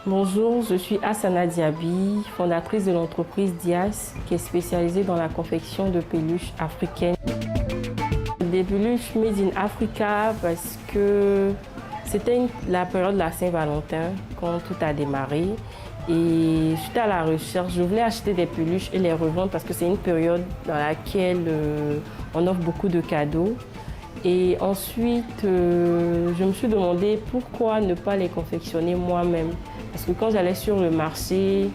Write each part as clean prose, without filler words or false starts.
Bonjour, je suis Hassana Diaby, fondatrice de l'entreprise Dias, qui est spécialisée dans la confection de peluches africaines. Des peluches made in Africa parce que c'était la période de la Saint-Valentin quand tout a démarré. Et suite à la recherche, je voulais acheter des peluches et les revendre parce que c'est une période dans laquelle on offre beaucoup de cadeaux. Et ensuite, je me suis demandé pourquoi ne pas les confectionner moi-même. Parce que quand j'allais sur le marché,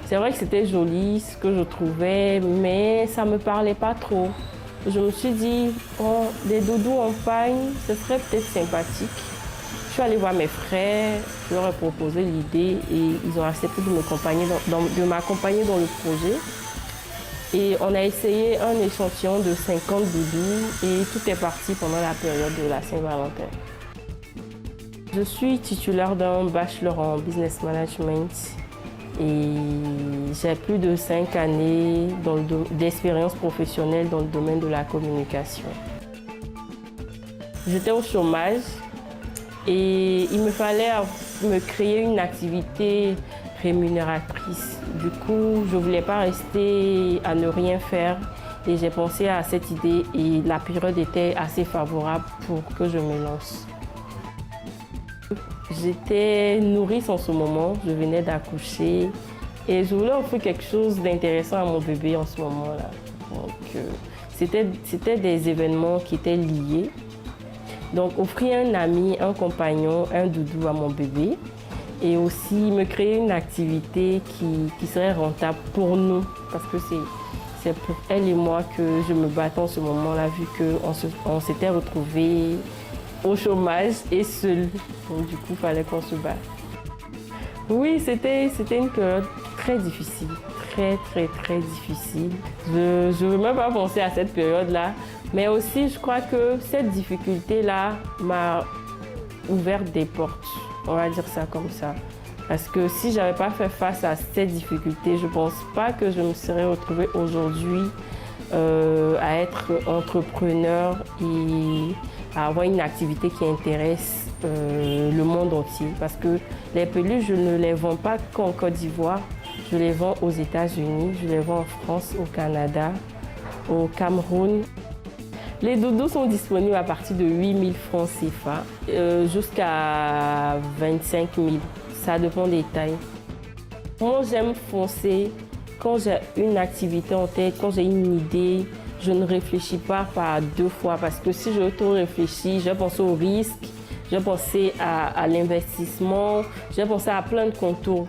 c'est vrai que c'était joli ce que je trouvais, mais ça ne me parlait pas trop. Je me suis dit, oh, des doudous en pagne, ce serait peut-être sympathique. Je suis allée voir mes frères, je leur ai proposé l'idée et ils ont accepté de m'accompagner dans le projet. Et on a essayé un échantillon de 50 doudous et tout est parti pendant la période de la Saint-Valentin. Je suis titulaire d'un bachelor en business management et j'ai plus de 5 années d'expérience professionnelle dans le domaine de la communication. J'étais au chômage et il me fallait me créer une activité rémunératrice. Du coup, je ne voulais pas rester à ne rien faire et j'ai pensé à cette idée et la période était assez favorable pour que je me lance. J'étais nourrice en ce moment, je venais d'accoucher et je voulais offrir quelque chose d'intéressant à mon bébé en ce moment-là. Donc, c'était des événements qui étaient liés. Donc, offrir un ami, un compagnon, un doudou à mon bébé et aussi me créer une activité qui serait rentable pour nous parce que c'est pour elle et moi que je me battais en ce moment-là vu qu'on s'était retrouvés au chômage et seul. Donc du coup, il fallait qu'on se batte. Oui, c'était une période très difficile, très difficile. Je ne veux même pas penser à cette période-là, mais aussi je crois que cette difficulté-là m'a ouvert des portes, on va dire ça comme ça. Parce que si je n'avais pas fait face à cette difficulté, je ne pense pas que je me serais retrouvée aujourd'hui à être entrepreneur et à avoir une activité qui intéresse le monde entier. Parce que les peluches, je ne les vends pas qu'en Côte d'Ivoire, je les vends aux États-Unis, je les vends en France, au Canada, au Cameroun. Les doudous sont disponibles à partir de 8 000 francs CFA jusqu'à 25 000. Ça dépend des tailles. Moi, j'aime foncer. Quand j'ai une activité en tête, quand j'ai une idée, je ne réfléchis pas par deux fois parce que si je trop réfléchis, je vais penser au risque, je vais penser à l'investissement, je vais penser à plein de contours.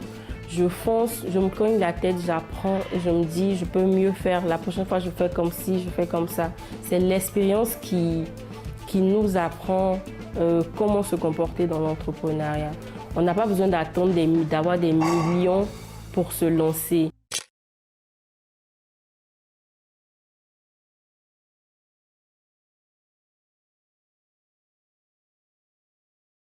Je fonce, je me cogne la tête, j'apprends et je me dis je peux mieux faire. La prochaine fois, je fais comme ci, je fais comme ça. C'est l'expérience qui nous apprend comment se comporter dans l'entrepreneuriat. On n'a pas besoin d'attendre d'avoir des millions pour se lancer.